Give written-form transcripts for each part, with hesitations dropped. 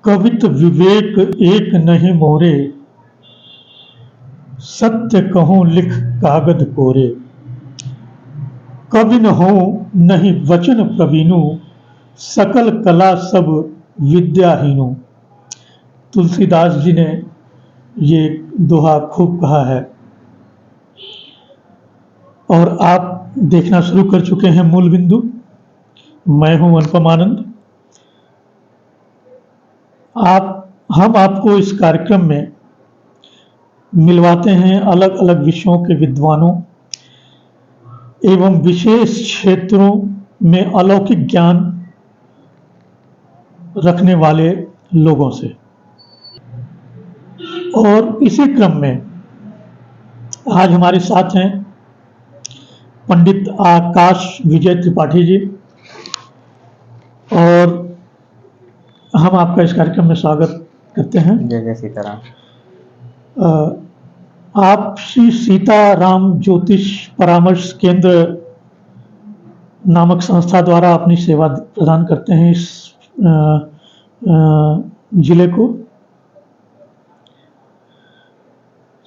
कवित विवेक एक नहीं मोरे, सत्य कहूँ लिख कागद कोरे। कवि न हो नहीं वचन प्रवीणु, सकल कला सब विद्याहीनु। तुलसीदास जी ने ये दोहा खूब कहा है और आप देखना शुरू कर चुके हैं मूल बिंदु। मैं हूं अनुपम आनंद। हम आपको इस कार्यक्रम में मिलवाते हैं अलग अलग विषयों के विद्वानों एवं विशेष क्षेत्रों में अलौकिक ज्ञान रखने वाले लोगों से। और इसी क्रम में आज हमारे साथ हैं पंडित आकाश विजय त्रिपाठी जी, और हम आपका इस कार्यक्रम में स्वागत करते हैं। जय जय सीताराम। आप श्री सीताराम ज्योतिष परामर्श केंद्र नामक संस्था द्वारा अपनी सेवा प्रदान करते हैं इस जिले को।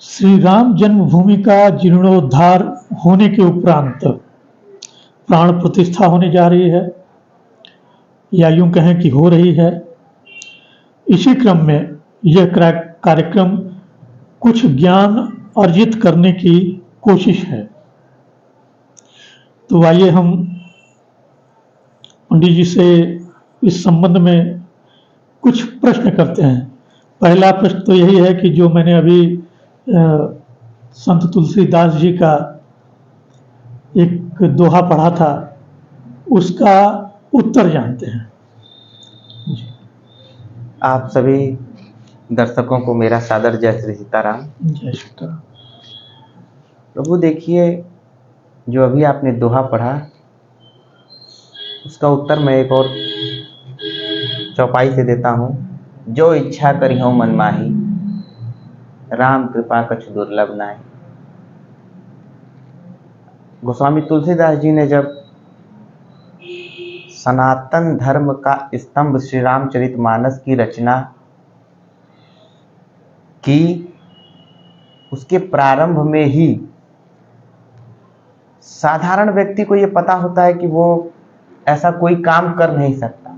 श्री राम जन्मभूमि का जीर्णोद्धार होने के उपरांत प्राण प्रतिष्ठा होने जा रही है, या यूं कहें कि हो रही है। इसी क्रम में यह कार्यक्रम कुछ ज्ञान अर्जित करने की कोशिश है। तो आइए हम पंडित जी से इस संबंध में कुछ प्रश्न करते हैं। पहला प्रश्न तो यही है कि जो मैंने अभी संत तुलसीदास जी का एक दोहा पढ़ा था, उसका उत्तर जानते हैं। आप सभी दर्शकों को मेरा सादर जय श्री सीताराम। जय सीताराम। प्रभु देखिए, जो अभी आपने दोहा पढ़ा उसका उत्तर मैं एक और चौपाई से देता हूँ। जो इच्छा करी हो मन माही, राम कृपा कछु दुर्लभ नाहि। गोस्वामी तुलसीदास जी ने जब सनातन धर्म का स्तंभ श्री रामचरितमानस की रचना की, उसके प्रारंभ में ही साधारण व्यक्ति को यह पता होता है कि वो ऐसा कोई काम कर नहीं सकता,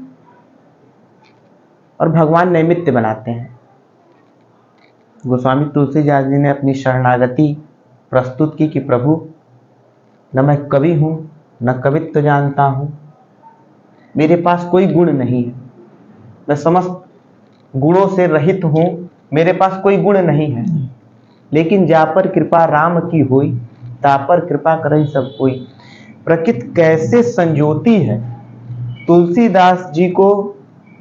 और भगवान नैमित्य बनाते हैं। गोस्वामी तुलसीदास जी ने अपनी शरणागति प्रस्तुत की कि प्रभु, न मैं कवि हूं, न कवित्व जानता हूं, मेरे पास कोई गुण नहीं है, मैं समस्त गुणों से रहित हूं, मेरे पास कोई गुण नहीं है। लेकिन जा पर कृपा राम की हुई, ता पर कृपा करई सब कोई। प्रकृति कैसे संजोती है, तुलसीदास जी को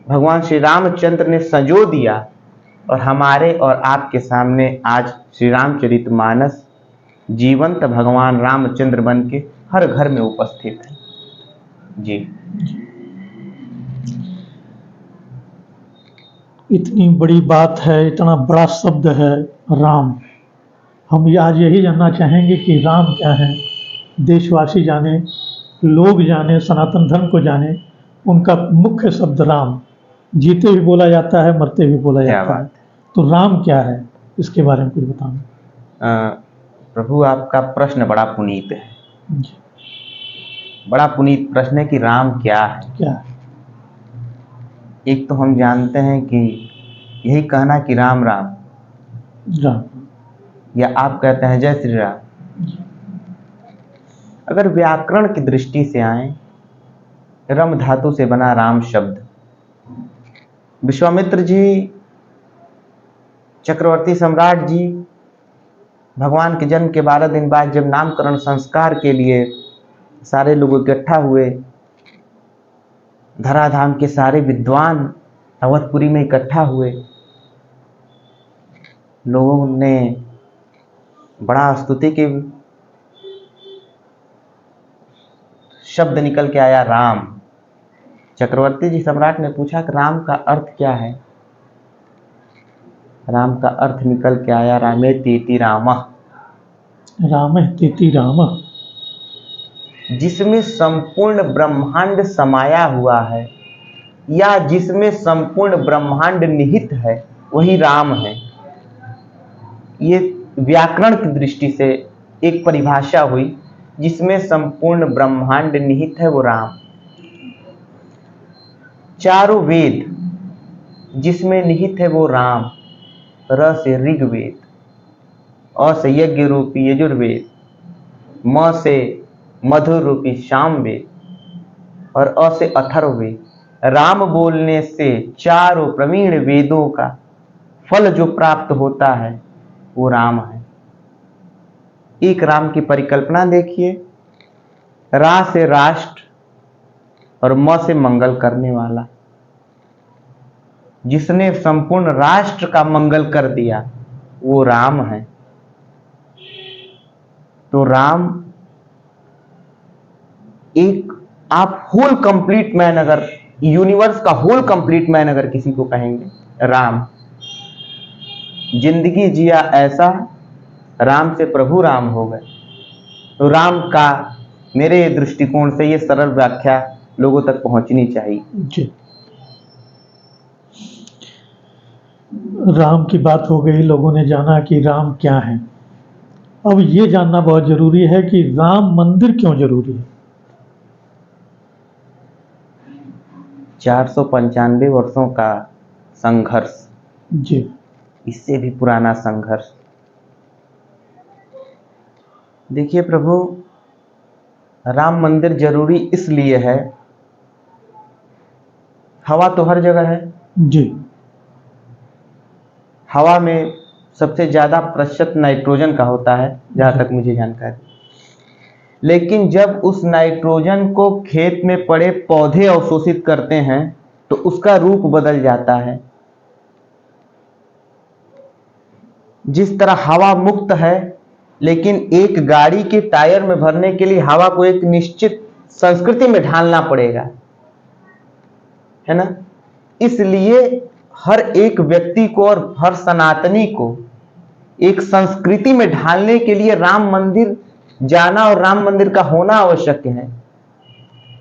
भगवान श्री रामचंद्र ने संजो दिया, और हमारे और आपके सामने आज श्री रामचरितमानस जीवंत भगवान रामचंद्र बन के हर घर में उपस्थित है। जी, इतनी बड़ी बात है, इतना बड़ा शब्द है राम। हम आज यही जानना चाहेंगे कि राम क्या है। देशवासी जाने, लोग जाने, सनातन धर्म को जाने। उनका मुख्य शब्द राम, जीते भी बोला जाता है, मरते भी बोला जाता है। तो राम क्या है, इसके बारे में कुछ बताना। प्रभु, आपका प्रश्न बड़ा पुनीत है, बड़ा पुनीत प्रश्न है कि राम क्या है। क्या है? एक तो हम जानते हैं कि यही कहना कि राम राम राम, या आप कहते हैं जय श्री राम। अगर व्याकरण की दृष्टि से आए, रम धातु से बना राम शब्द। विश्वामित्र जी, चक्रवर्ती सम्राट जी, भगवान के जन्म के 12 दिन बाद जब नामकरण संस्कार के लिए सारे लोग इकट्ठा हुए, धराधाम के सारे विद्वान अवधपुरी में इकट्ठा हुए, लोगों ने बड़ा स्तुति के शब्द निकल के आया राम। चक्रवर्ती जी सम्राट ने पूछा कि राम का अर्थ क्या है। राम का अर्थ निकल के आया रामेति रामः। रामेति रामः, जिसमें संपूर्ण ब्रह्मांड समाया हुआ है, या जिसमें संपूर्ण ब्रह्मांड निहित है वही राम है। ये व्याकरण की दृष्टि से एक परिभाषा हुई, जिसमें संपूर्ण ब्रह्मांड निहित है वो राम। चारों वेद जिसमें निहित है वो राम। र से ऋग्वेद, अ से यज्ञ रूपी यजुर्वेद, म से मधुर रूपी सामवेद और अ से अथर्ववेद। राम बोलने से चारों प्रवीण वेदों का फल जो प्राप्त होता है वो राम है। एक राम की परिकल्पना देखिए, रा से राष्ट्र और म से मंगल करने वाला। जिसने संपूर्ण राष्ट्र का मंगल कर दिया वो राम है। तो राम एक, आप होल कंप्लीट मैन, अगर यूनिवर्स का होल कंप्लीट मैन अगर किसी को कहेंगे, राम। जिंदगी जिया ऐसा, राम से प्रभु राम हो गए। तो राम का मेरे दृष्टिकोण से ये सरल व्याख्या लोगों तक पहुंचनी चाहिए। जी, राम की बात हो गई, लोगों ने जाना कि राम क्या है। अब ये जानना बहुत जरूरी है कि राम मंदिर क्यों जरूरी है। 495 वर्षों का संघर्ष, जी, इससे भी पुराना संघर्ष। देखिए प्रभु, राम मंदिर जरूरी इसलिए है, हवा तो हर जगह है। जी, हवा में सबसे ज्यादा प्रतिशत नाइट्रोजन का होता है जहां तक मुझे जानकारी। लेकिन जब उस नाइट्रोजन को खेत में पड़े पौधे अवशोषित करते हैं तो उसका रूप बदल जाता है। जिस तरह हवा मुक्त है, लेकिन एक गाड़ी के टायर में भरने के लिए हवा को एक निश्चित संस्कृति में ढालना पड़ेगा, है ना। इसलिए हर एक व्यक्ति को और हर सनातनी को एक संस्कृति में ढालने के लिए राम मंदिर जाना और राम मंदिर का होना आवश्यक है।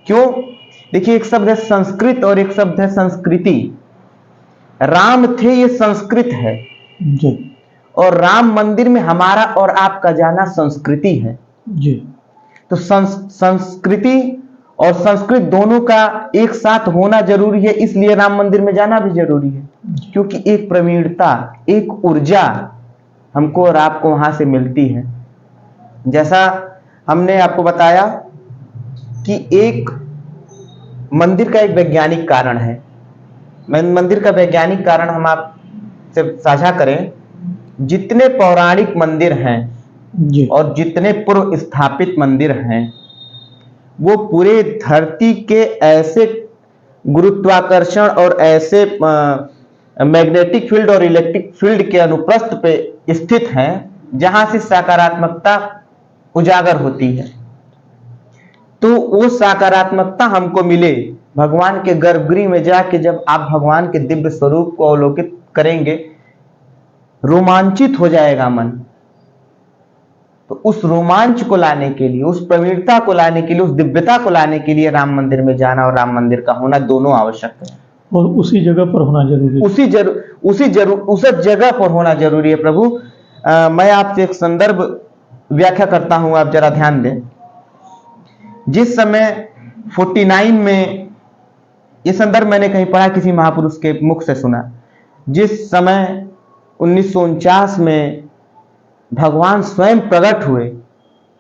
क्यों? देखिए, एक शब्द है संस्कृत और एक शब्द है संस्कृति। राम थे, ये संस्कृत है जी, और राम मंदिर में हमारा और आपका जाना संस्कृति है। जी, तो संस्कृति और संस्कृत दोनों का एक साथ होना जरूरी है, इसलिए राम मंदिर में जाना भी जरूरी है। क्योंकि एक प्रवीणता, एक ऊर्जा हमको और आपको वहां से मिलती है। जैसा हमने आपको बताया कि एक मंदिर का एक वैज्ञानिक कारण है। मंदिर का वैज्ञानिक कारण हम आपसे साझा करें, जितने पौराणिक मंदिर हैं जी, और जितने पूर्व स्थापित मंदिर हैं, वो पूरे धरती के ऐसे गुरुत्वाकर्षण और ऐसे मैग्नेटिक फील्ड और इलेक्ट्रिक फील्ड के अनुप्रस्थ पे स्थित हैं जहां से सकारात्मकता उजागर होती है। तो वो सकारात्मकता हमको मिले भगवान के गर्भगृह में जाके, जब आप भगवान के दिव्य स्वरूप को अवलोकित करेंगे, रोमांचित हो जाएगा मन। तो उस रोमांच को लाने के लिए, उस प्रवीणता को लाने के लिए, उस दिव्यता को लाने के लिए राम मंदिर में जाना और राम मंदिर का होना दोनों आवश्यक है। और उसी जगह पर होना जरूरी है। उस जगह पर होना जरूरी है प्रभु। मैं आपसे एक संदर्भ व्याख्या करता हूं, आप जरा ध्यान दें। जिस समय 49 में, ये संदर्भ मैंने कहीं पढ़ा, किसी महापुरुष के मुख से सुना, जिस समय 1949 में भगवान स्वयं प्रकट हुए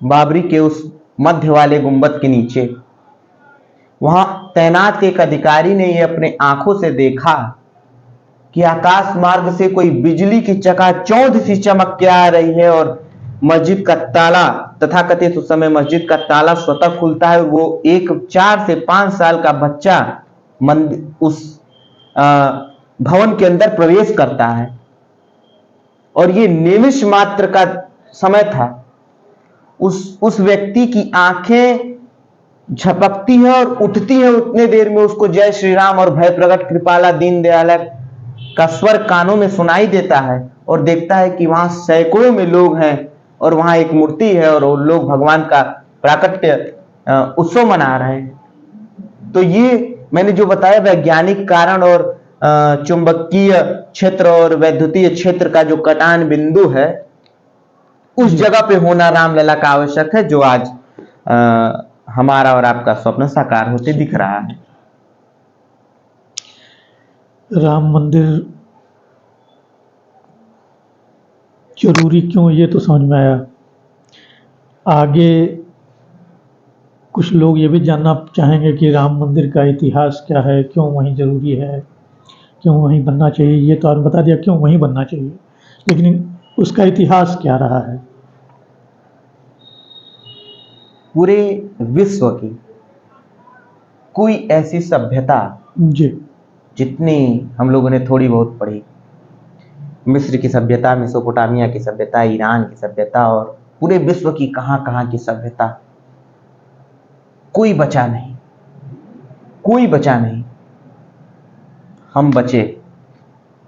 बाबरी के उस मध्य वाले गुंबद के नीचे, वहां तैनात एक अधिकारी ने ये अपने आंखों से देखा कि आकाश मार्ग से कोई बिजली की चकाचौंध सी चमक के आ रही है और मस्जिद का ताला, तथाकथित उस समय मस्जिद का ताला स्वतः खुलता है। वो एक 4 से 5 साल का बच्चा उस भवन के अंदर प्रवेश करता है और ये निमिष मात्र का समय था। उस व्यक्ति की आंखें झपकती है और उठती है, उतने देर में उसको जय श्री राम और भय प्रकट कृपाला दीन दयाल का स्वर कानों में सुनाई देता है और देखता है कि वहां सैकड़ों में लोग हैं और वहां एक मूर्ति है और वो लोग भगवान का प्राकट्य उत्सव मना रहे हैं। तो ये मैंने जो बताया वैज्ञानिक कारण और चुंबकीय क्षेत्र और वैद्युतीय क्षेत्र का जो कटान बिंदु है, उस जगह पे होना रामलला का आवश्यक है, जो आज हमारा और आपका स्वप्न साकार होते दिख रहा है। राम मंदिर जरूरी क्यों, ये तो समझ में आया। आगे कुछ लोग ये भी जानना चाहेंगे कि राम मंदिर का इतिहास क्या है, क्यों वहीं जरूरी है, क्यों वहीं बनना चाहिए। ये तो आपने बता दिया क्यों वहीं बनना चाहिए, लेकिन उसका इतिहास क्या रहा है। पूरे विश्व की कोई ऐसी सभ्यता जी जितनी हम लोगों ने थोड़ी बहुत पढ़ी, मिस्र की सभ्यता, मेसोपोटामिया की सभ्यता, ईरान की सभ्यता और पूरे विश्व की कहां की सभ्यता, कोई बचा नहीं, कोई बचा नहीं। हम बचे,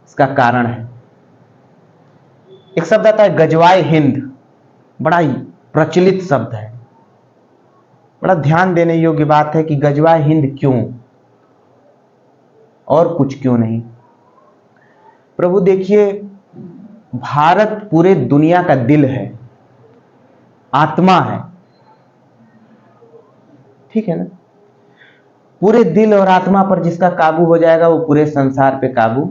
इसका कारण है, एक शब्द आता है गजवाए हिंद, बड़ा ही प्रचलित शब्द है। बड़ा ध्यान देने योग्य बात है कि गजवाए हिंद क्यों, और कुछ क्यों नहीं। प्रभु देखिए, भारत पूरे दुनिया का दिल है, आत्मा है, ठीक है ना। पूरे दिल और आत्मा पर जिसका काबू हो जाएगा वो पूरे संसार पे काबू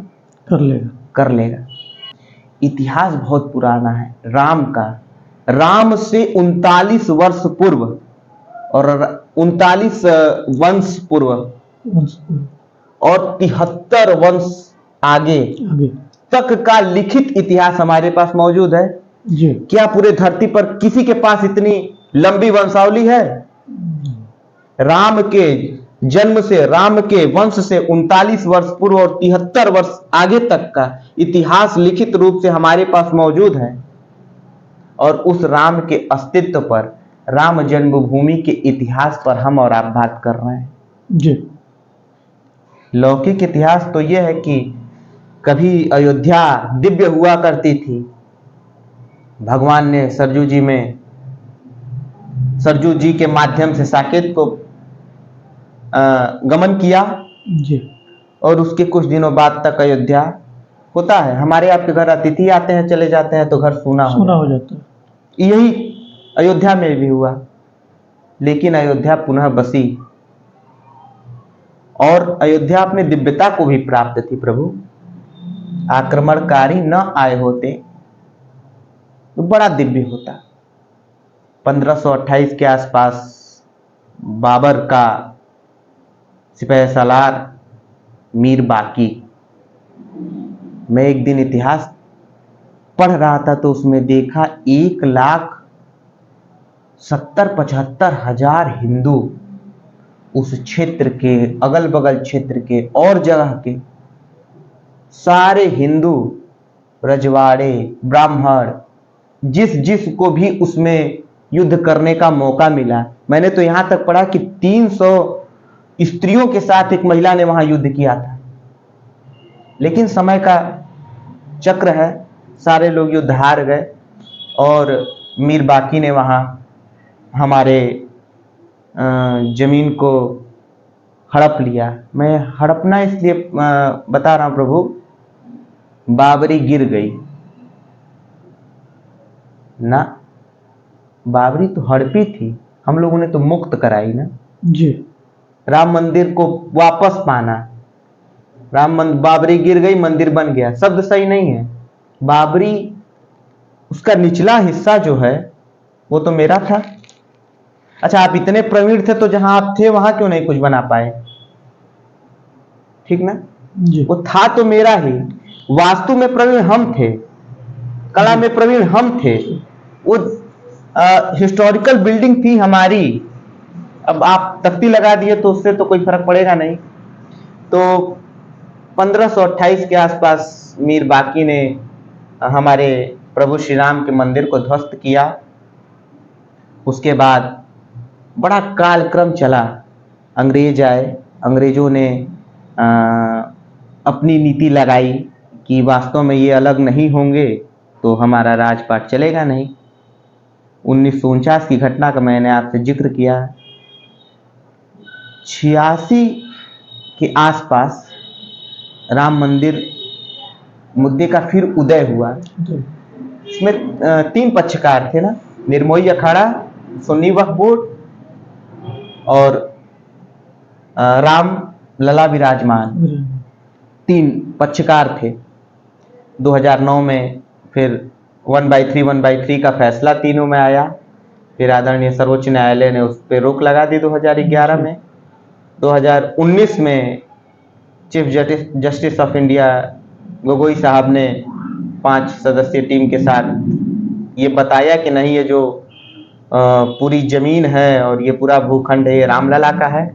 कर लेगा। इतिहास बहुत पुराना है राम का। राम से 39 वर्ष पूर्व और 39 वंश पूर्व और 73 वंश आगे तक का लिखित इतिहास हमारे पास मौजूद है। जी। क्या पूरे धरती पर किसी के पास इतनी लंबी वंशावली है? राम के जन्म से, राम के वंश से 39 वर्ष पूर्व और 73 वर्ष आगे तक का इतिहास लिखित रूप से हमारे पास मौजूद है। और उस राम के अस्तित्व पर, राम जन्मभूमि के इतिहास पर हम और आप बात कर रहे हैं। जी। लौकिक इतिहास तो यह है कि कभी अयोध्या दिव्य हुआ करती थी, भगवान ने सरजू जी के माध्यम से साकेत को गमन किया जी। और उसके कुछ दिनों बाद तक अयोध्या होता है। हमारे आपके घर अतिथि आते हैं, चले जाते हैं तो घर सूना हो जाता है। यही अयोध्या में भी हुआ, लेकिन अयोध्या पुनः बसी और अयोध्या अपने दिव्यता को भी प्राप्त थी। प्रभु, आक्रमणकारी न आए होते तो बड़ा दिव्य होता। 1528 के आसपास बाबर का सिपह सालार मीर बाकी, मैं एक दिन इतिहास पढ़ रहा था तो उसमें देखा 1,70,75,000 हिंदू उस क्षेत्र के, अगल बगल क्षेत्र के और जगह के सारे हिंदू, रजवाड़े, ब्राह्मण, जिस को भी उसमें युद्ध करने का मौका मिला। मैंने तो यहां तक पढ़ा कि 300 स्त्रियों के साथ एक महिला ने वहां युद्ध किया था। लेकिन समय का चक्र है, सारे लोग युद्ध हार गए और मीर बाकी ने वहां हमारे जमीन को हड़प लिया। मैं हड़पना इसलिए बता रहा हूं प्रभु, बाबरी गिर गई ना, बाबरी तो हड़पी थी, हम लोगों ने तो मुक्त कराई ना जी। राम मंदिर को वापस पाना। बाबरी गिर गई, मंदिर बन गया, शब्द सही नहीं है। बाबरी, उसका निचला हिस्सा जो है वो तो मेरा था। अच्छा, आप इतने प्रवीण थे तो जहां आप थे वहां क्यों नहीं कुछ बना पाए? ठीक ना जी। वो था तो मेरा ही। वास्तु में प्रवीण हम थे, कला में प्रवीण हम थे, वो हिस्टोरिकल बिल्डिंग थी हमारी। अब आप तख्ती लगा दिए तो उससे तो कोई फर्क पड़ेगा नहीं। तो 1528 के आसपास मीर बाकी ने हमारे प्रभु श्री राम के मंदिर को ध्वस्त किया। उसके बाद बड़ा कालक्रम चला, अंग्रेज आए, अंग्रेजों ने अपनी नीति लगाई कि वास्तव में ये अलग नहीं होंगे तो हमारा राजपाट चलेगा नहीं। 1949 की घटना का मैंने आपसे जिक्र किया। 86 के आसपास राम मंदिर मुद्दे का फिर उदय हुआ। जी, इसमें 3 पक्षकार थे ना, निर्मोही अखाड़ा, सुन्नी वक्फ बोर्ड और राम लला विराजमान, 3 पक्षकार थे। 2009 में फिर 1/3 का फैसला तीनों में आया। फिर आदरणीय सर्वोच्च न्यायालय ने उस पर रोक लगा दी 2011 में। 2019 में chief justice of India Gogoi साहब ने 5 सदस्यीय टीम के साथ ये बताया कि नहीं, ये जो पूरी जमीन है और ये पूरा भूखंड है, ये रामलला का है।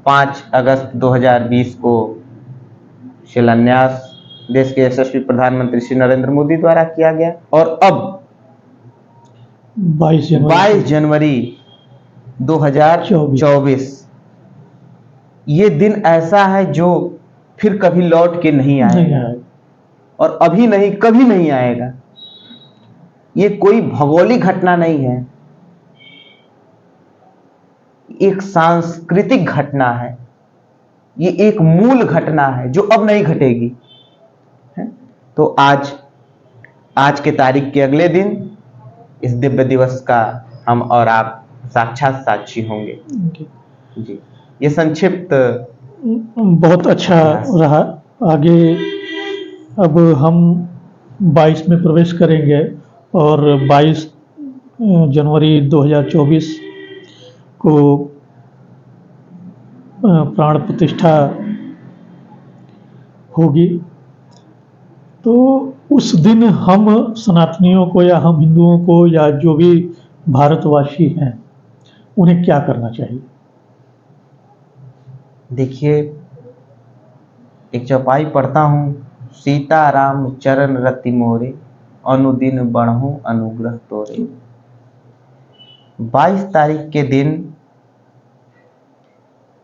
5 अगस्त 2020 को शिलान्यास देश के यशस्वी प्रधानमंत्री श्री नरेंद्र मोदी द्वारा किया गया। और अब 22 जनवरी 2024 ये दिन ऐसा है जो फिर कभी लौट के नहीं आएगा, और अभी नहीं कभी नहीं आएगा। ये कोई भौगोलिक घटना नहीं है, एक सांस्कृतिक घटना है, ये एक मूल घटना है जो अब नहीं घटेगी। तो आज के तारीख के अगले दिन इस दिव्य दिवस का हम और आप साक्षात साक्षी होंगे। जी, ये संक्षिप्त बहुत अच्छा रहा। आगे अब हम 22 में प्रवेश करेंगे और 22 जनवरी 2024 को प्राण प्रतिष्ठा होगी। तो उस दिन हम सनातनियों को या हम हिंदुओं को या जो भी भारतवासी हैं उन्हें क्या करना चाहिए? देखिए, एक चौपाई पढ़ता हूँ, सीता राम चरण रति मोरे, अनुदिन बढ़ूं अनुग्रह तोरे। 22 तारीख के दिन,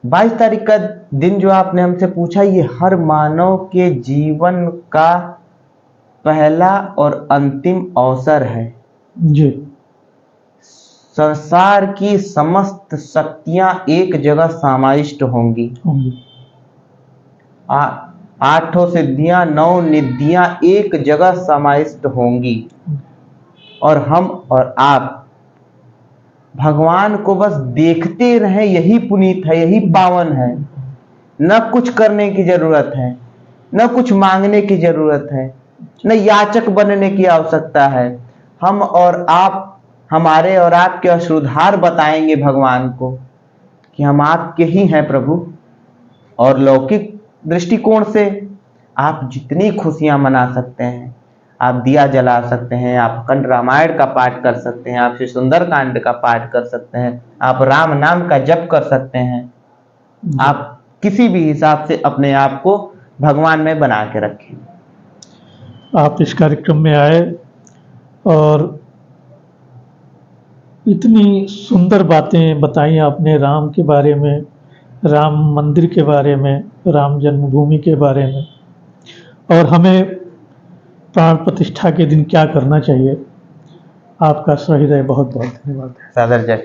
22 तारीख का दिन जो आपने हमसे पूछा, ये हर मानव के जीवन का पहला और अंतिम अवसर है। जी, संसार की समस्त शक्तियां एक जगह समाविष्ट होंगी। 8 सिद्धियां 9 निधियां एक जगह समाविष्ट होंगी, और हम और आप भगवान को बस देखते रहें, यही पुनीत है, यही पावन है। न कुछ करने की जरूरत है, न कुछ मांगने की जरूरत है, न याचक बनने की आवश्यकता है। हम और आप, हमारे और आपके अश्रुधार बताएंगे भगवान को कि हम आपके ही हैं प्रभु। और लौकिक दृष्टिकोण से आप जितनी खुशियां मना सकते हैं, आप दिया जला सकते हैं, आप अखंड रामायण का पाठ कर सकते हैं, आप श्री सुंदरकांड का पाठ कर सकते हैं, आप राम नाम का जप कर सकते हैं। आप किसी भी हिसाब से अपने आप को भगवान में बना के रखें। आप इस कार्यक्रम में आए और इतनी सुंदर बातें बताई आपने राम के बारे में, राम मंदिर के बारे में, राम जन्मभूमि के बारे में, और हमें प्राण प्रतिष्ठा के दिन क्या करना चाहिए। आपका सहृदय बहुत बहुत धन्यवाद। सादर जय।